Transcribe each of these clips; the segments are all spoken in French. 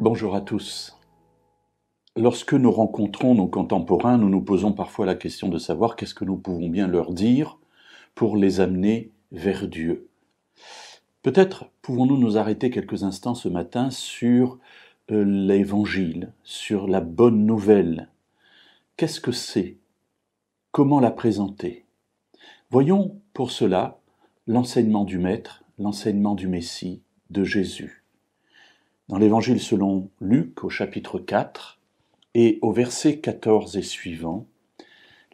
Bonjour à tous. Lorsque nous rencontrons nos contemporains, nous nous posons parfois la question de savoir qu'est-ce que nous pouvons bien leur dire pour les amener vers Dieu. Peut-être pouvons-nous nous arrêter quelques instants ce matin sur l'Évangile, sur la bonne nouvelle. Qu'est-ce que c'est? Comment la présenter? Voyons pour cela l'enseignement du Maître, l'enseignement du Messie, de Jésus. Dans l'Évangile selon Luc, au chapitre 4, et au verset 14 et suivant,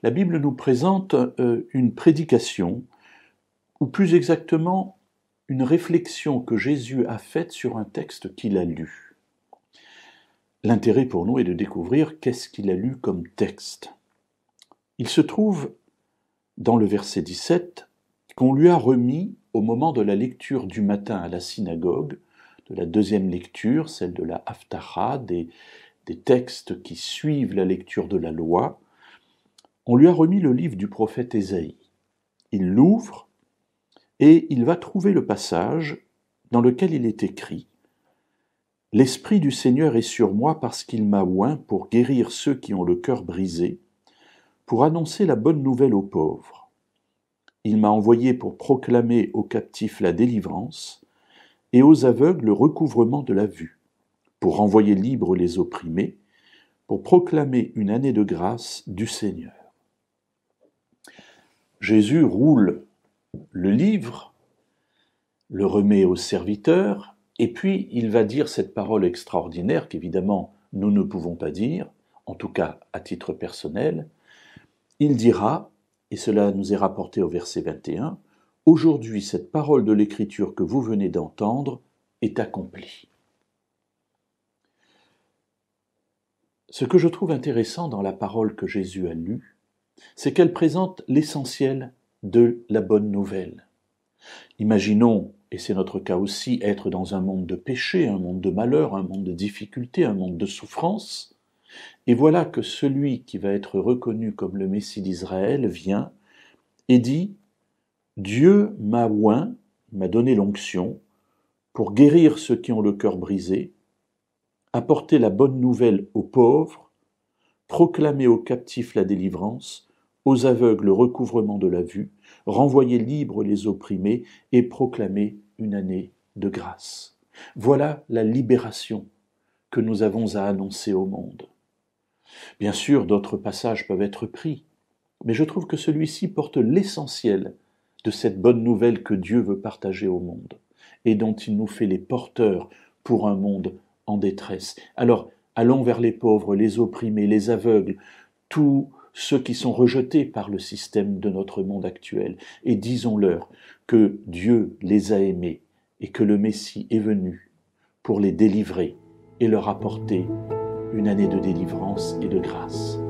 la Bible nous présente une prédication, ou plus exactement, une réflexion que Jésus a faite sur un texte qu'il a lu. L'intérêt pour nous est de découvrir qu'est-ce qu'il a lu comme texte. Il se trouve dans le verset 17 qu'on lui a remis au moment de la lecture du matin à la synagogue, de la deuxième lecture, celle de la Haftara, des textes qui suivent la lecture de la loi, on lui a remis le livre du prophète Ésaïe. Il l'ouvre et il va trouver le passage dans lequel il est écrit « L'Esprit du Seigneur est sur moi parce qu'il m'a oint pour guérir ceux qui ont le cœur brisé, pour annoncer la bonne nouvelle aux pauvres. Il m'a envoyé pour proclamer aux captifs la délivrance et aux aveugles le recouvrement de la vue, pour renvoyer libres les opprimés, pour proclamer une année de grâce du Seigneur. » Jésus roule le livre, le remet au serviteur, et puis il va dire cette parole extraordinaire qu'évidemment nous ne pouvons pas dire, en tout cas à titre personnel. Il dira, et cela nous est rapporté au verset 21, « Aujourd'hui cette parole de l'Écriture que vous venez d'entendre est accomplie. » Ce que je trouve intéressant dans la parole que Jésus a lue, c'est qu'elle présente l'essentiel de la bonne nouvelle. Imaginons, et c'est notre cas aussi, être dans un monde de péché, un monde de malheur, un monde de difficultés, un monde de souffrance, et voilà que celui qui va être reconnu comme le Messie d'Israël vient et dit « Dieu m'a oint, m'a donné l'onction, pour guérir ceux qui ont le cœur brisé, apporter la bonne nouvelle aux pauvres, proclamer aux captifs la délivrance, aux aveugles le recouvrement de la vue, renvoyer libres les opprimés et proclamer une année de grâce. » Voilà la libération que nous avons à annoncer au monde. Bien sûr, d'autres passages peuvent être pris, mais je trouve que celui-ci porte l'essentiel de cette bonne nouvelle que Dieu veut partager au monde et dont il nous fait les porteurs pour un monde en détresse. Alors, allons vers les pauvres, les opprimés, les aveugles, tous ceux qui sont rejetés par le système de notre monde actuel, et disons-leur que Dieu les a aimés et que le Messie est venu pour les délivrer et leur apporter une année de délivrance et de grâce.